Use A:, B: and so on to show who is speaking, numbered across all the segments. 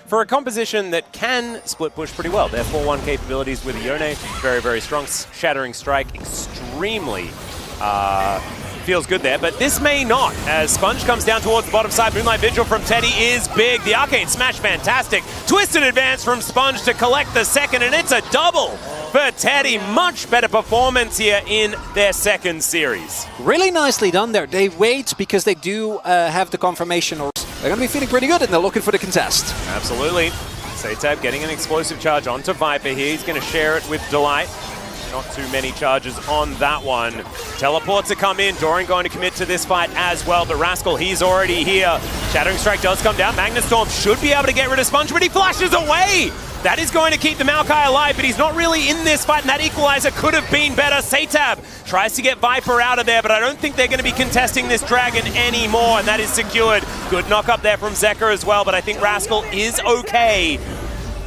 A: For a composition that can split push pretty well. Their 4-1 capabilities with Yone, very, very strong. Shattering Strike, extremely feels good there, but this may not. As Sponge comes down towards the bottom side, Moonlight Vigil from Teddy is big. The Arcane Smash, fantastic. Twisted advance from Sponge to collect the second, and it's a double for Teddy. Much better performance here in their second series.
B: Really nicely done there. They wait because they do have the confirmation, or they're going to be feeling pretty good and they're looking for the contest.
A: Absolutely. Satab getting an explosive charge onto Viper here. He's going to share it with Delight. Not too many charges on that one. Teleport to come in. Doran going to commit to this fight as well. But Rascal, he's already here. Shattering Strike does come down. Magnustorm should be able to get rid of Sponge, but he flashes away. That is going to keep the Maokai alive, but he's not really in this fight, and that equalizer could have been better. Satab tries to get Viper out of there, but I don't think they're going to be contesting this Dragon anymore, and that is secured. Good knock up there from Zeka as well, but I think Rascal is okay.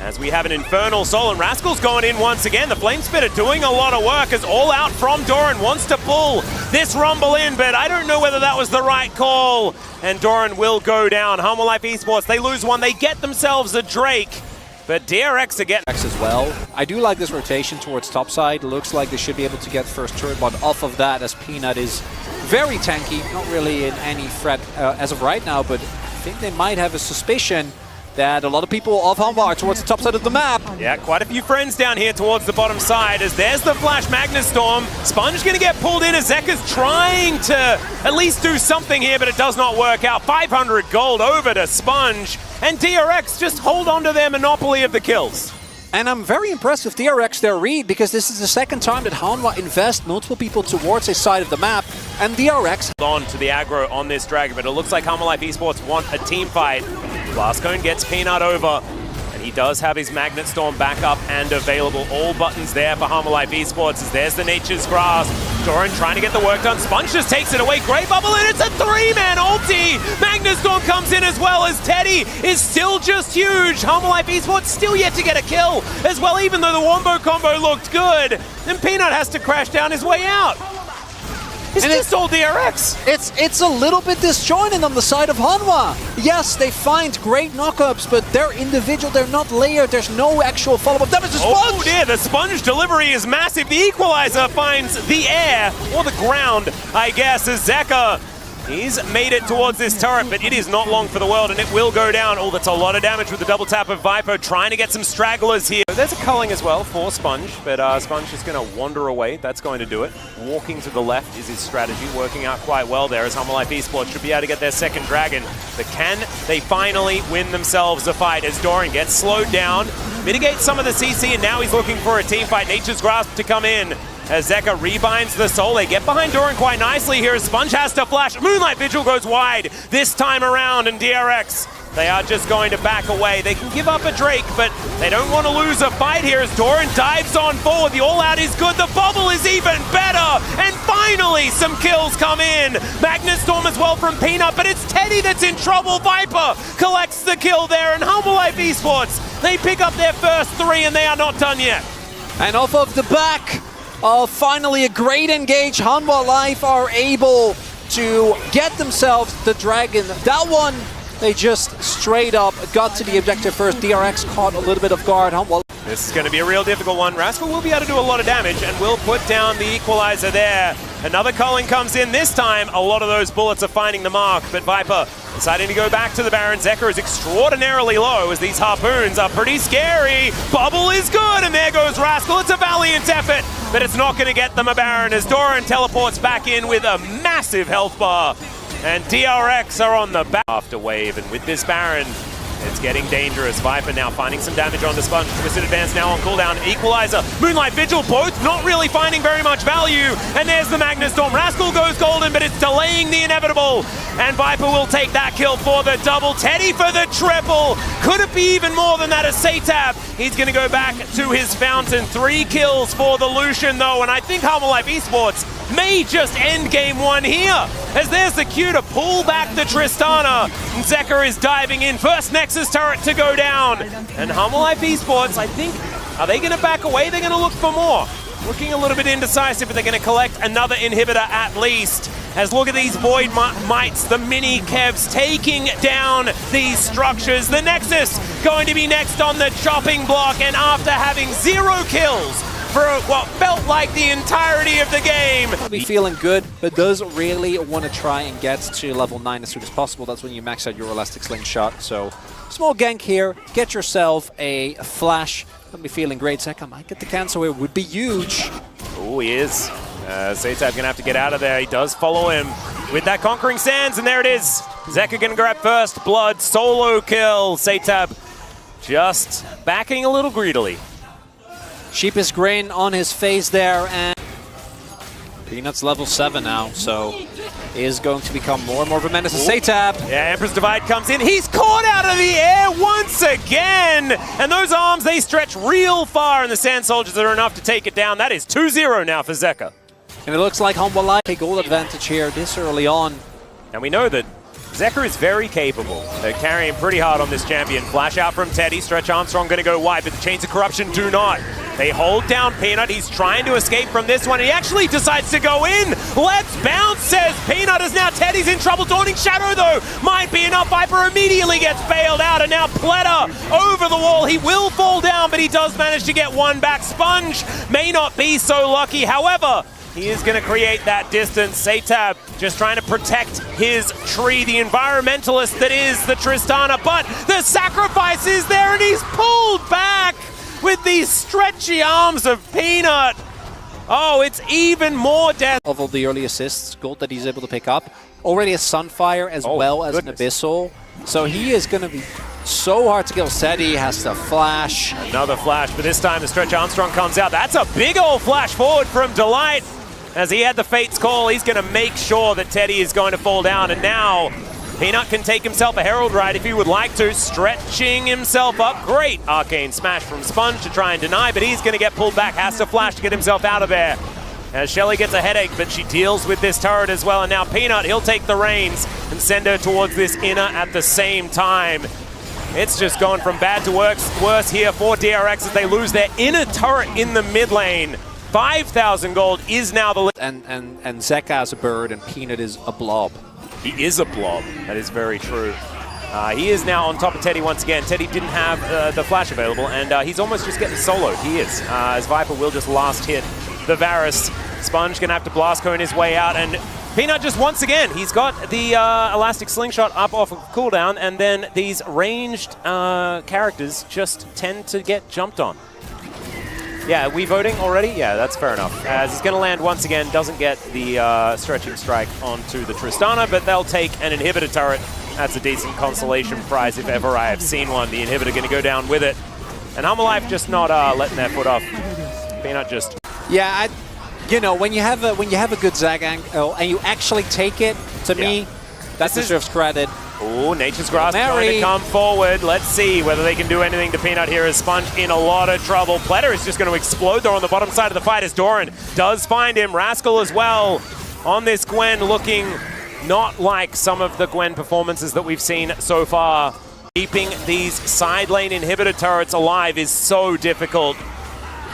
A: As we have an Infernal Soul, and Rascal's going in once again. The Flamespitter doing a lot of work as All Out from Doran wants to pull this Rumble in, but I don't know whether that was the right call. And Doran will go down. Humble Life Esports, they lose one. They get themselves a Drake, but DRX again.
B: As well. I do like this rotation towards topside. Looks like they should be able to get first turret, but off of that, as Peanut is very tanky, not really in any threat as of right now, but I think they might have a suspicion that a lot of people of Humble are towards the top side of the map.
A: Yeah, quite a few friends down here towards the bottom side, as there's the Flash Magnustorm. Sponge gonna get pulled in as Zeka's trying to at least do something here, but it does not work out. 500 gold over to Sponge, and DRX just hold on to their monopoly of the kills.
B: And I'm very impressed with DRX, their read, because this is the second time that Hanwha invest multiple people towards a side of the map, and DRX
A: on to the aggro on this Dragon, but it looks like Humble Life Esports want a team fight. Blast Cone gets Peanut over, and he does have his Magnet Storm back up and available. All buttons there for Humble Life Esports, as there's the Nature's Grasp. Doran trying to get the work done. Sponge just takes it away. Great Bubble, and it's a 3-man ulti! Magnustorm comes in as well, as Teddy is still just huge. Humble Life Esports still yet to get a kill as well, even though the Wombo combo looked good. And Peanut has to crash down his way out. It's just all DRX.
B: It's a little bit disjointed on the side of Hanwha. Yes, they find great knockups, but they're individual, they're not layered, there's no actual follow-up damage to Sponge!
A: Oh dear, the Sponge delivery is massive. The equalizer finds the air, or the ground, I guess, as Zeka, he's made it towards this turret, but it is not long for the world, and it will go down. Oh, that's a lot of damage with the double tap of Viper, trying to get some stragglers here. There's a culling as well for Sponge, but Sponge is going to wander away. That's going to do it. Walking to the left is his strategy, working out quite well there, as Humble Life Esports should be able to get their second Dragon. But can they finally win themselves a fight, as Doran gets slowed down, mitigates some of the CC, and now he's looking for a team fight. Nature's Grasp to come in, as Zeka rebinds the soul. They get behind Doran quite nicely here, as Sponge has to flash. Moonlight Vigil goes wide this time around, and DRX, they are just going to back away. They can give up a Drake, but they don't want to lose a fight here, as Doran dives on forward. The all-out is good. The bubble is even better, and finally some kills come in. Magnustorm as well from Peanut, but it's Teddy that's in trouble. Viper collects the kill there, and Humble Life Esports, they pick up their first 3, and they are not done yet.
B: And off of the back, finally a great engage. Hanwha Life are able to get themselves the Dragon. That one, they just straight up got to the objective first. DRX caught a little bit of guard.
A: This is going to be a real difficult one. Rascal will be able to do a lot of damage and will put down the equalizer there. Another culling comes in this time. A lot of those bullets are finding the mark, but Viper deciding to go back to the Baron. Zeka is extraordinarily low, as these harpoons are pretty scary. Bubble is good, and there goes Rascal. It's a valiant effort, but it's not going to get them a Baron, as Doran teleports back in with a massive health bar. And DRX are on the back after wave, and with this Baron, it's getting dangerous. Viper now finding some damage on the Sponge. Twisted advance now on cooldown. Equalizer, Moonlight Vigil, both not really finding very much value. And there's the Magnustorm. Rascal goes golden, but it's delaying the inevitable. And Viper will take that kill for the double. Teddy for the triple. Could it be even more than that as Satab? He's going to go back to his fountain. 3 kills for the Lucian, though. And I think Humble Life Esports may just end game 1 here, as there's the cue to pull back the Tristana. And Zeka is diving in. First Nexus turret to go down. And Humble Life Esports, I think, are they going to back away? They're going to look for more. Looking a little bit indecisive, but they're going to collect another inhibitor at least. as look at these Void Mites, the mini Kevs taking down these structures. The Nexus going to be next on the chopping block, and after having 0 kills for what felt like the entirety of the game.
B: Be feeling good, but does really want to try and get to level 9 as soon as possible. That's when you max out your elastic slingshot. So small gank here, get yourself a flash. I'll be feeling great. Zeka might get the cancel, it would be huge.
A: Oh, he is. Zaytab's gonna have to get out of there. He does follow him with that Conquering Sands, and there it is. Zeka gonna grab first blood, solo kill. Zaytab just backing a little greedily.
B: Sheepish grin on his face there, and Peanut's level 7 now, so is going to become more and more of a menace to Zaytab.
A: Yeah, Emperor's Divide comes in. He's caught out of the air once again! And those arms, they stretch real far, and the Sand Soldiers are enough to take it down. That is 2-0 now for Zeka.
B: And it looks like Humble Light take goal advantage here this early on.
A: And we know that Zeka is very capable. They're carrying pretty hard on this champion. Flash out from Teddy. Stretch Armstrong going to go wide, but the Chains of Corruption do not. They hold down Peanut. He's trying to escape from this one. He actually decides to go in. Let's bounce, says Peanut, as now Teddy's in trouble. Dawning Shadow, though, might be enough. Viper immediately gets bailed out, and now Pleta over the wall. He will fall down, but he does manage to get one back. Sponge may not be so lucky. However, he is going to create that distance. Zaytab just trying to protect his tree, the environmentalist that is the Tristana, but the sacrifice is there, and he's pulled back with these stretchy arms of Peanut. Oh, it's even more death.
B: Of all the early assists, gold that he's able to pick up. Already a Sunfire as well as an Abyssal. So he is going to be so hard to kill. Seti has to flash.
A: Another flash, but this time the Stretch Armstrong comes out. That's a big old flash forward from Delight. As he had the Fate's Call, he's going to make sure that Teddy is going to fall down. And now Peanut can take himself a Herald Ride if he would like to, stretching himself up. Great Arcane Smash from Sponge to try and deny, but he's going to get pulled back, has to flash to get himself out of there. As Shelly gets a headache, but she deals with this turret as well. And now Peanut, he'll take the reins and send her towards this inner at the same time. It's just going from bad to worse here for DRX as they lose their inner turret in the mid lane. 5,000 gold is now the...
B: And Zeka is a bird and Peanut is a blob.
A: He is a blob. That is very true. He is now on top of Teddy once again. Teddy didn't have the flash available, and he's almost just getting soloed. He is, as Viper will just last hit the Varus. Sponge gonna have to blast cone his way out, and Peanut just once again, he's got the elastic slingshot up off of cooldown, and then these ranged characters just tend to get jumped on. Yeah, are we voting already? Yeah, that's fair enough. As he's going to land once again, doesn't get the stretching strike onto the Tristana, but they'll take an inhibitor turret. That's a decent consolation prize if ever I have seen one. The inhibitor going to go down with it. And Humalife just not letting their foot off. Peanut just...
B: Yeah, you know, when you have a good Zag angle and you actually take it, to me, that deserves credit.
A: Oh, Nature's Grasp trying to come forward. Let's see whether they can do anything to Peanut here as Sponge in a lot of trouble. Pleta is just going to explode though on the bottom side of the fight as Doran does find him. Rascal as well on this Gwen, looking not like some of the Gwen performances that we've seen so far. Keeping these side lane inhibitor turrets alive is so difficult.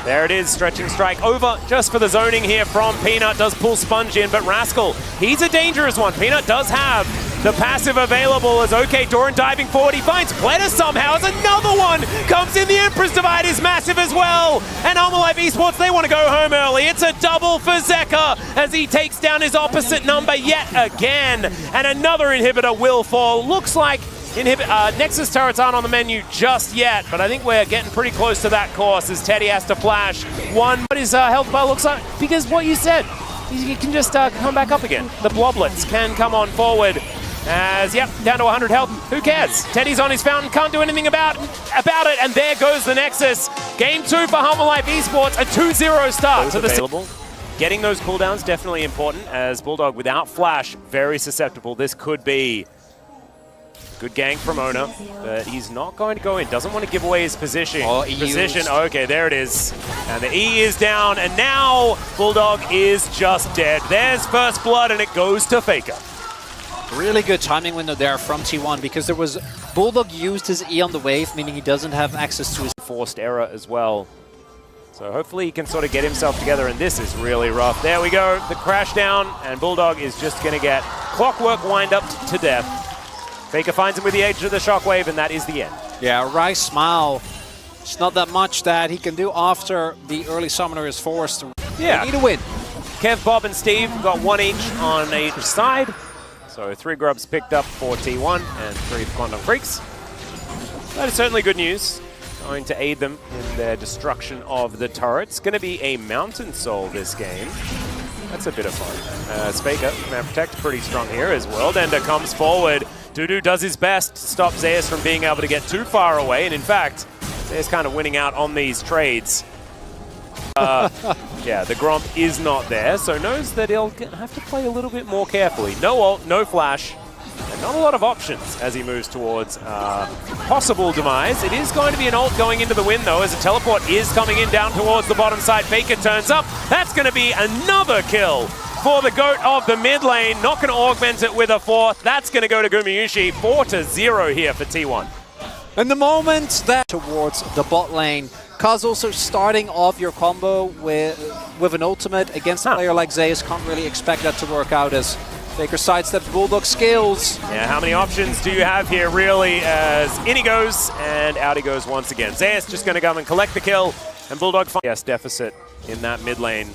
A: There it is, stretching strike over just for the zoning here from Peanut. Does pull Sponge in, but Rascal, he's a dangerous one. Peanut does have the passive available as okay, Doran diving forward. He finds Pleta somehow as another one comes in. The Emperor's Divide is massive as well. And Humalife Esports, they want to go home early. It's a double for Zeka as he takes down his opposite number yet again. And another inhibitor will fall. Looks like Nexus turrets aren't on the menu just yet, but I think we're getting pretty close to that course as Teddy has to flash one. What his health bar looks like, because what you said, he can just come back up again. The Bloblets can come on forward as, yep, down to 100 health. Who cares? Teddy's on his fountain, can't do anything about it, and there goes the Nexus. Game 2 for Humalife Esports, a 2-0 start to the available. Getting those cooldowns definitely important as Bulldog without flash, very susceptible. This could be good gank from Ona, but he's not going to go in. Doesn't want to give away his position. Okay, there it is. And the E is down, and now Bulldog is just dead. There's first blood, and it goes to Faker.
B: Really good timing window there from T1 because there was... Bulldog used his E on the wave, meaning he doesn't have access to his...
A: Forced error as well. So hopefully he can sort of get himself together, and this is really rough. There we go, the crash down, and Bulldog is just going to get clockwork wind-up to death. Faker finds him with the edge of the shockwave, and that is the end.
B: Yeah, Rice Smile. It's not that much that he can do after the early summoner is forced.
A: Yeah.
B: They need a win.
A: Kev, Bob, and Steve got one each on each side. So 3 grubs picked up for T1 and 3 for Quantum Freaks. That is certainly good news. Going to aid them in their destruction of the turret. It's going to be a Mountain Soul this game. That's a bit of fun. Faker, Man Protect, pretty strong here as World Ender comes forward. Dudu does his best to stop Zeus from being able to get too far away. And in fact, Zeus kind of winning out on these trades. Yeah, the Gromp is not there, so knows that he'll have to play a little bit more carefully. No ult, no flash. And not a lot of options as he moves towards possible demise. It is going to be an ult going into the win, though, as a teleport is coming in down towards the bottom side. Faker turns up. That's going to be another kill for the GOAT of the mid lane. Not going to augment it with a 4th. That's going to go to Gumayusi. 4-0 here for T1.
B: And the moment that towards the bot lane, Kaz also starting off your combo with an ultimate against a player like Zeus, can't really expect that to work out as Faker sidesteps Bulldog skills.
A: Yeah, how many options do you have here, really, as in he goes, and out he goes once again. Zeus just going to come and collect the kill, and Bulldog finds yes, deficit in that mid lane.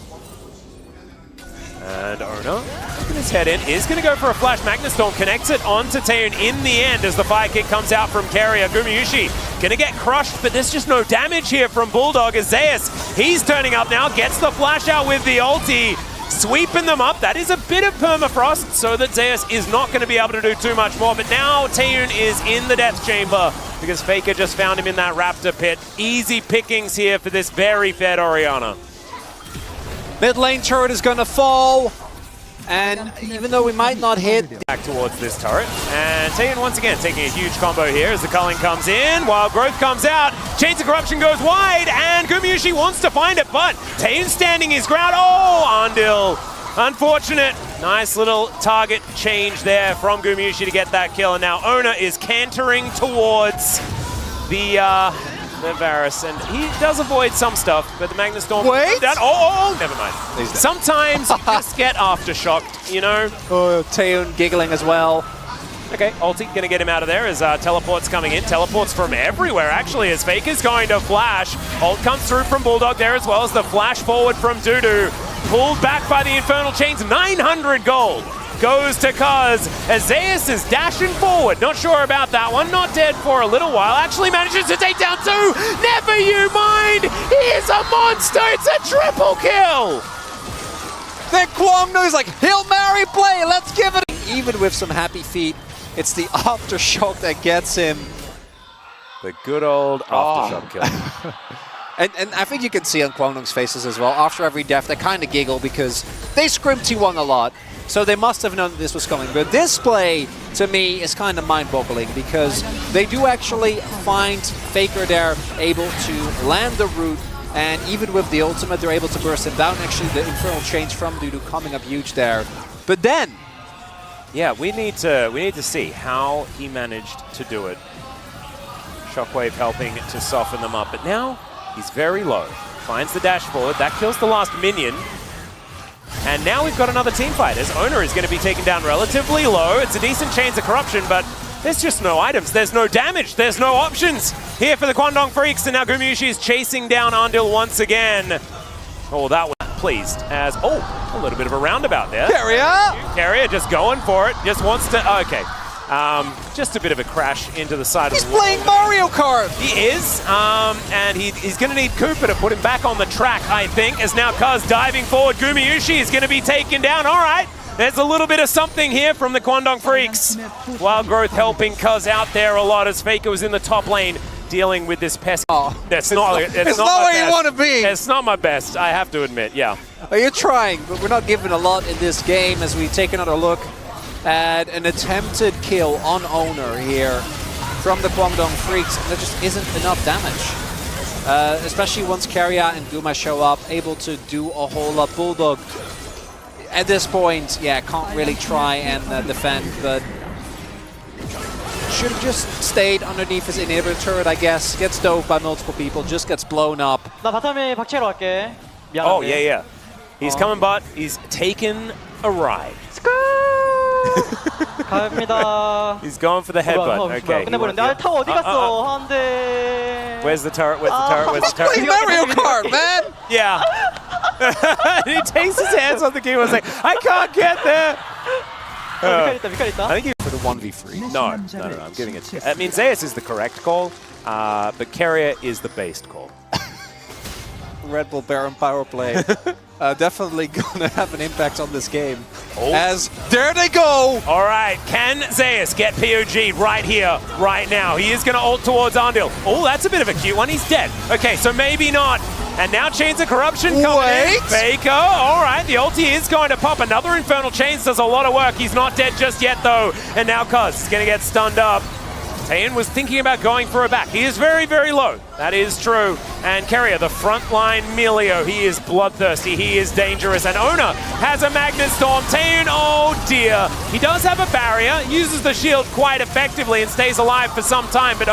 A: And Ona, putting his head in, is going to go for a flash. Magnus Storm connects it onto Taeun in the end as the fire kick comes out from Carrier. Gumayusi going to get crushed, but there's just no damage here from Bulldog as Zeus, he's turning up now, gets the flash out with the ulti. Sweeping them up. That is a bit of permafrost, so that Zeus is not going to be able to do too much more. But now Taeun is in the death chamber because Faker just found him in that raptor pit. Easy pickings here for this very fed Orianna.
B: Mid lane turret is going to fall, and even though we might not hit...
A: Back towards this turret, and Taeun once again taking a huge combo here as the culling comes in, while Growth comes out, Chains of Corruption goes wide, and Gumayusi wants to find it, but Taeun standing his ground. Oh, Andil, unfortunate. Nice little target change there from Gumayusi to get that kill, and now Ona is cantering towards the Varus, and he does avoid some stuff, but the Magnus Storm...
B: Wait!
A: Down. Oh, never mind. Sometimes you just get aftershocked, you know?
B: Oh, Taeun giggling as well.
A: Okay, ulti going to get him out of there as teleports coming in. Teleports from everywhere, actually, as Faker's going to flash. Ult comes through from Bulldog there as well as the flash forward from Dudu. Pulled back by the Infernal Chains. 900 gold goes to Kaz as Zeus is dashing forward. Not sure about that one. Not dead for a little while. Actually manages to take down 2. Never you mind. He is a monster. It's a triple kill.
B: Then Kwangno's like, Hail Mary play. Let's give it. Even with some happy feet, it's the aftershock that gets him.
A: The good old aftershock kill.
B: And I think you can see on Kwangdong's faces as well, after every death, they kind of giggle because they scrim T1 a lot. So they must have known that this was coming. But this play, to me, is kind of mind-boggling because they do actually find Faker there able to land the root. And even with the ultimate, they're able to burst him down. Actually, the Infernal Chains from Dudu coming up huge there. But then...
A: yeah, we need to see how he managed to do it. Shockwave helping to soften them up. But now, he's very low. Finds the dash forward. That kills the last minion. And now we've got another team fight as Ona is going to be taken down relatively low. It's a decent Chains of Corruption, but there's just no items. There's no damage. There's no options here for the Kwangdong Freaks. And now Gumayusi is chasing down Andil once again. Oh, that was pleased as, oh, a little bit of a roundabout there. Carrier just going for it. Just wants to, okay. Just a bit of a crash into the side of the wall.
B: He's playing Mario Kart!
A: He is, and he's going to need Cooper to put him back on the track, I think, as now Kaz diving forward. Gumayusi is going to be taken down. All right, there's a little bit of something here from the Kwangdong Freaks. Wild Growth helping Kaz out there a lot as Faker was in the top lane dealing with this pest.
B: Oh,
A: it's not
B: where you want to be.
A: It's not my best, I have to admit, yeah.
B: You're trying, but we're not given a lot in this game as we take another look at an attempted kill on Owner here from the Kwangdong Freaks, and there just isn't enough damage. Especially once Carrier and Guma show up, able to do a whole lot. Bulldog, at this point, yeah, can't really try and defend, but should have just stayed underneath his inhibitor turret, I guess. Gets dove by multiple people, just gets blown up.
C: 나 바텀에 박치하러 갈게. 미안한데.
A: Oh, yeah. He's coming, but he's taken a ride.
C: 갑니다.
A: He's going for the headbutt. Okay.
C: 끝내버렸는데. 아, 타워 어디 갔어? 안 돼.
A: Where's the turret? Where's the turret? Where's the turret?
B: Play Mario Kart, man!
A: Yeah. He takes his hands off the keyboard and saying, I can't get there.
C: 미칼 있다.
A: I think
B: For the 1v3.
A: No, I'm giving it. I mean, Zeus is the correct call, but Carrier is the based call.
B: Red Bull Baron power play. Definitely gonna have an impact on this game.
A: Oh.
B: As there they go!
A: All right, can Zeus get POG right here, right now? He is going to ult towards Arndil. Oh, that's a bit of a cute one. He's dead. Okay, so maybe not. And now Chains of Corruption coming in. Faker, all right, the ulti is going to pop. Another Infernal Chains does a lot of work. He's not dead just yet, though. And now Cuz is going to get stunned up. Taeyeon was thinking about going for a back. He is very, very low. That is true. And Carrier, the frontline Melio, he is bloodthirsty. He is dangerous. And Ona has a Magnet Storm. Taeyeon, oh dear. He does have a barrier, uses the shield quite effectively and stays alive for some time. But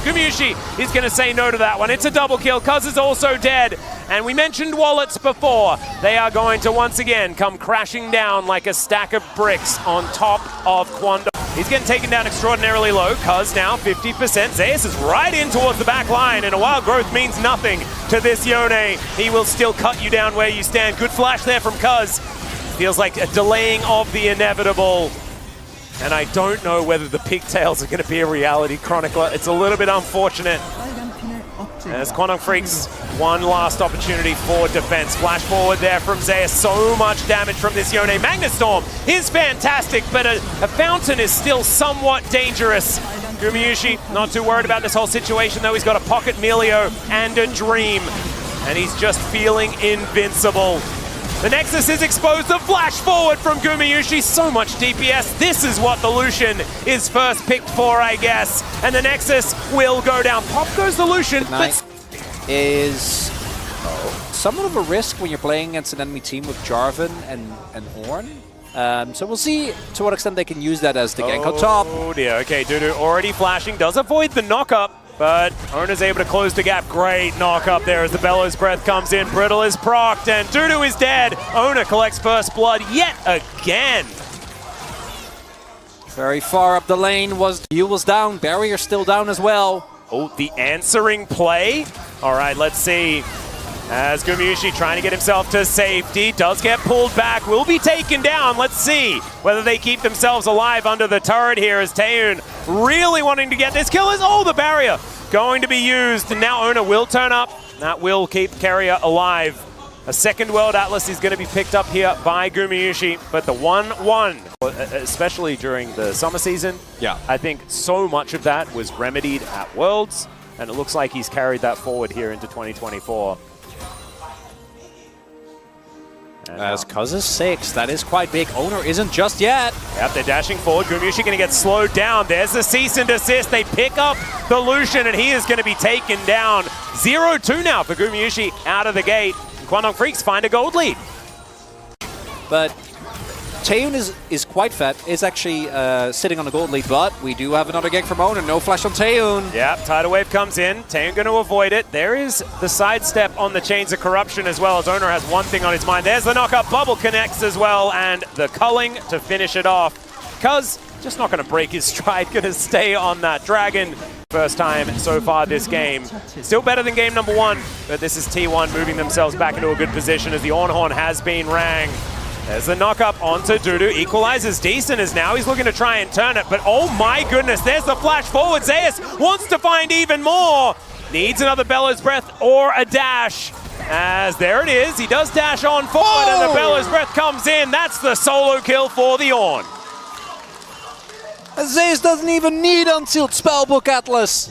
A: Gumayusi is going to say no to that one. It's a double kill. Cuz is also dead. And we mentioned wallets before. They are going to once again come crashing down like a stack of bricks on top of Kwando. He's getting taken down extraordinarily low. Cuz now 50%. Zeus is right in towards the back line, and a wild growth means nothing to this Yone. He will still cut you down where you stand. Good flash there from Cuz. Feels like a delaying of the inevitable. And I don't know whether the pigtails are going to be a reality chronicler. It's a little bit unfortunate. As Quantum Freaks, one last opportunity for defense. Flash forward there from Zeus. So much damage from this Yone. Magnet Storm is fantastic, but a fountain is still somewhat dangerous. Gumayusi not too worried about this whole situation, though. He's got a pocket Melio and a Dream, and he's just feeling invincible. The Nexus is exposed. The flash forward from Gumayusi. So much DPS. This is what the Lucian is first picked for, I guess. And the Nexus will go down. Pop goes the Lucian.
B: But is somewhat of a risk when you're playing against an enemy team with Jarvan and Horn. So we'll see to what extent they can use that as the gank on top.
A: Oh dear. Okay, Dudu already flashing. Does avoid the knock-up. But Ona's able to close the gap. Great knock up there as the Bellows Breath comes in. Brittle is procced and Dudu is dead. Ona collects first blood yet again.
B: Very far up the lane was was down. Barrier still down as well.
A: Oh, the answering play. All right, let's see. As Gumayusi trying to get himself to safety, does get pulled back, will be taken down. Let's see whether they keep themselves alive under the turret here as Taeyeon really wanting to get this kill. Is the barrier going to be used, and now Ona will turn up. That will keep Carrier alive. A second World Atlas is going to be picked up here by Gumayusi, but the 1-1, especially during the summer season, I think so much of that was remedied at Worlds, and it looks like he's carried that forward here into 2024.
B: As Cuz is 6, that is quite big. Owner isn't just yet.
A: Yep, they're dashing forward. Gumayusi going to get slowed down. There's the cease and desist. They pick up the Lucian, and he is going to be taken down. 0-2 now for Gumayusi out of the gate. Quantum Freaks find a gold lead.
B: But Taeyeon is quite fat. Is actually sitting on a gold lead, but we do have another gank from Owner. No flash on Taeyeon.
A: Yep, Tidal Wave comes in. Taeyeon going to avoid it. There is the sidestep on the Chains of Corruption as well, as Owner has one thing on his mind. There's the knock-up. Bubble connects as well, and the culling to finish it off. Cuz just not going to break his stride, going to stay on that dragon. First time so far this game. Still better than game number 1, but this is T1 moving themselves back into a good position as the Ornhorn has been rang. There's the knock-up onto Dudu. Equalizes decent as now he's looking to try and turn it, but oh my goodness, there's the flash forward. Zeus wants to find even more. Needs another Bellows Breath or a dash. As there it is, he does dash on forward and the Bellows Breath comes in. That's the solo kill for the Ornn.
B: Zeus doesn't even need Unsealed Spellbook Atlas.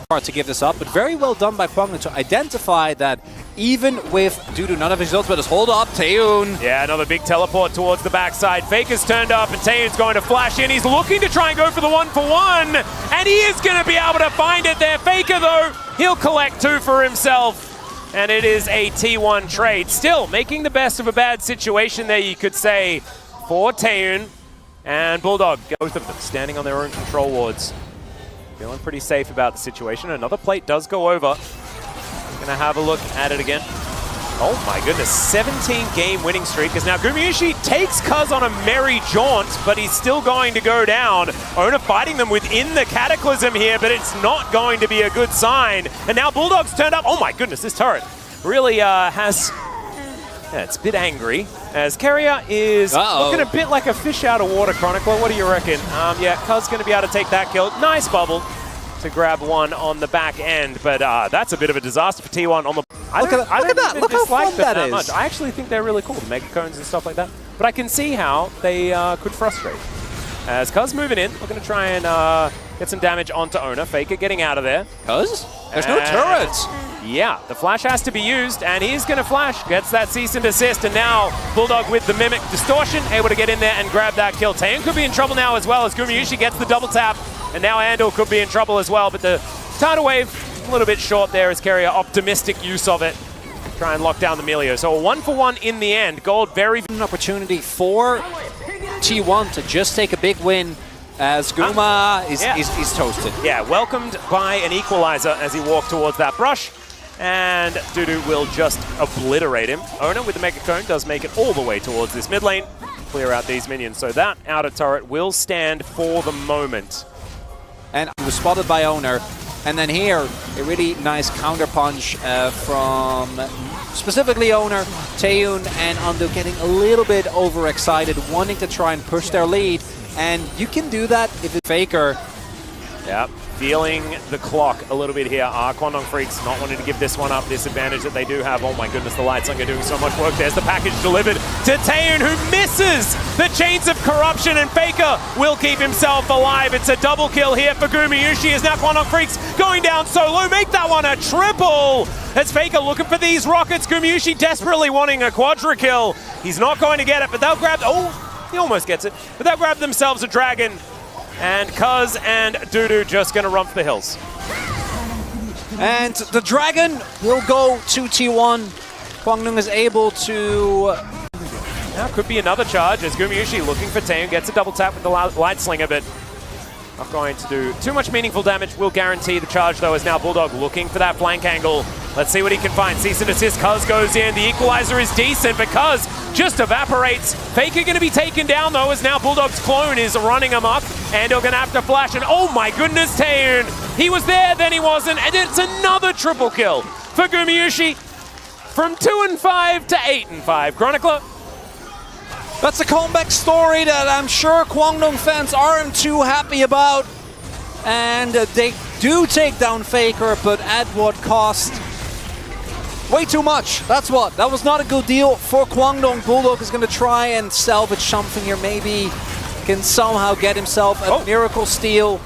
B: Hard to give this up, but very well done by Kwangna to identify that even with Dudu, none of his ults, but just hold up, Taeyeon.
A: Yeah, another big teleport towards the backside. Faker's turned up and Taeyeon's going to flash in. He's looking to try and go for the 1-for-1, and he is going to be able to find it there. Faker, though, he'll collect 2 for himself, and it is a T1 trade. Still making the best of a bad situation there, you could say, for Taeyeon and Bulldog. Both of them standing on their own control wards. Feeling pretty safe about the situation. Another plate does go over. Gonna have a look at it again. Oh my goodness, 17-game winning streak as now Gumayusi takes Cuz on a merry jaunt, but he's still going to go down. Ona fighting them within the Cataclysm here, but it's not going to be a good sign. And now Bulldog's turned up. Oh my goodness, this turret really has... Yeah, it's a bit angry, as Keria is looking a bit like a fish out of water, Chronicler. What do you reckon? Yeah, Cuz going to be able to take that kill. Nice bubble to grab one on the back end, but that's a bit of a disaster for T1 on the...
B: Look at that. Look how fun that is.
A: Much. I actually think they're really cool, the Mega Cones and stuff like that. But I can see how they could frustrate. As Cuz moving in, we're going to try and get some damage onto Ona. Faker getting out of there.
B: Cuz? There's no turrets.
A: Yeah, the flash has to be used, and he's going to flash. Gets that cease and desist, and now Bulldog with the Mimic Distortion, able to get in there and grab that kill. Taeyeon could be in trouble now as well, as Gumayusi gets the double tap, and now Andor could be in trouble as well, but the tidal wave, a little bit short there as Keria, optimistic use of it. Try and lock down the Melio. So a 1-for-1 in the end. Gold very...
B: An opportunity for T1 to just take a big win, as Guma is toasted.
A: Yeah, welcomed by an equalizer as he walked towards that brush. And Dudu will just obliterate him. Ona with the Mega Cone does make it all the way towards this mid lane. Clear out these minions. So that outer turret will stand for the moment.
B: And he was spotted by Owner. And then here, a really nice counter punch from specifically Owner, Taeyeon and Undo getting a little bit overexcited, wanting to try and push their lead. And you can do that if it's Faker.
A: Yep, feeling the clock a little bit here. Kwangdong Freaks not wanting to give this one up, this advantage that they do have. Oh my goodness, the Light Slinger doing so much work. There's the package delivered to Taeyeon, who misses the Chains of Corruption, and Faker will keep himself alive. It's a double kill here for Gumayusi, as now Kwangdong Freaks going down solo. Make that one a triple! As Faker looking for these rockets. Gumayusi desperately wanting a quadra kill. He's not going to get it, but they'll grab... Oh, he almost gets it. But they'll grab themselves a dragon. And Cuz and Dudu just going to run for the hills.
B: And the dragon will go to T1. Kwangdong is able to...
A: Now could be another charge as Gumayusi looking for Taeyeon, gets a double tap with the Light Slinger, but not going to do too much meaningful damage. Will guarantee the charge though, as now Bulldog looking for that flank angle. Let's see what he can find. Cease and desist, Cuz goes in. The equalizer is decent, but Cuz just evaporates. Faker going to be taken down though, as now Bulldog's clone is running amok. Andor going to have to flash, and oh my goodness, Taeyeon! He was there, then he wasn't, and it's another triple kill for Gumayusi. From 2-5 to 8-5. Chronicler?
B: That's a comeback story that I'm sure Kwangdong fans aren't too happy about. And they do take down Faker, but at what cost? Way too much. That's what. That was not a good deal for Kwangdong. Bulldog is going to try and salvage something here. Maybe can somehow get himself a miracle steal.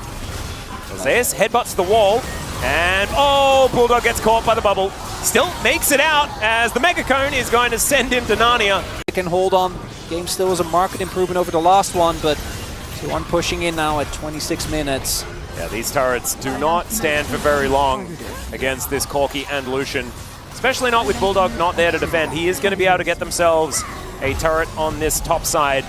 A: Zeus headbutts the wall. And Bulldog gets caught by the bubble. Still makes it out, as the Mega Cone is going to send him to Narnia.
B: They can hold on. Game still is a market improvement over the last one, but T1 pushing in now at 26 minutes.
A: Yeah, these turrets do not stand for very long against this Corki and Lucian. Especially not with Bulldog not there to defend. He is going to be able to get themselves a turret on this top side.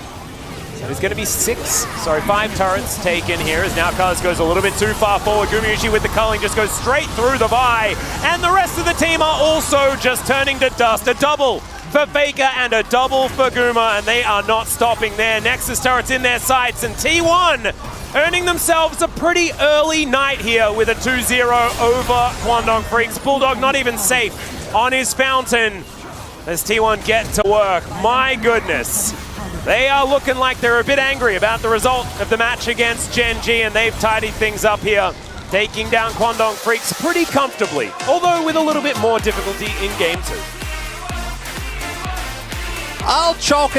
A: So there's going to be 5 turrets taken here, as now Cuz goes a little bit too far forward. Gumayusi with the culling just goes straight through the Vi. And the rest of the team are also just turning to dust. A double for Faker and a double for Guma, and they are not stopping there. Nexus turrets in their sights, and T1 earning themselves a pretty early night here with a 2-0 over Kwangdong Freaks. Bulldog not even safe on his fountain as T1 get to work. My goodness. They are looking like they're a bit angry about the result of the match against Gen G, and they've tidied things up here, taking down Kwangdong Freaks pretty comfortably, although with a little bit more difficulty in Game 2.
B: I'll chalk it up.